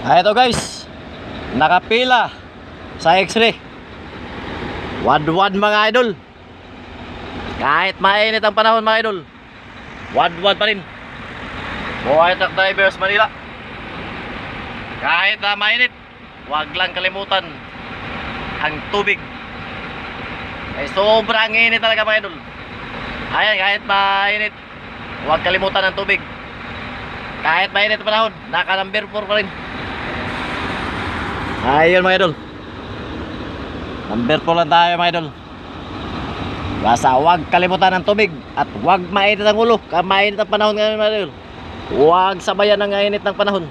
Ito guys, nakapila sa X-ray. Wad-wad mga idol. Kahit mainit ang panahon mga idol, wad-wad pa rin. Buhay truck drivers Manila. Kahit mainit, wag lang kalimutan ang tubig. Ay sobrang init talaga mga idol. Ayan, kahit mainit, wag kalimutan ang tubig. Kahit mainit ang panahon, naka number 4 pa rin. Ayun mga idol, number 4 lang tayo mga idol. Basta huwag kalimutan ng tubig at huwag mainit ang ulo. Mainit ang panahon ngayon mga idol. Huwag sabayan ng init ng panahon.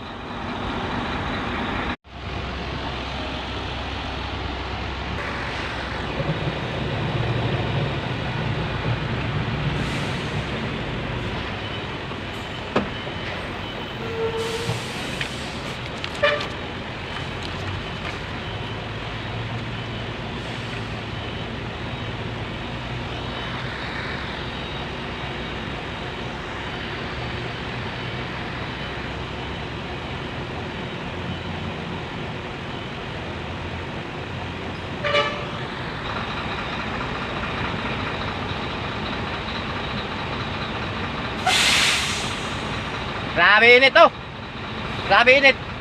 Grabe init to. Grabe init.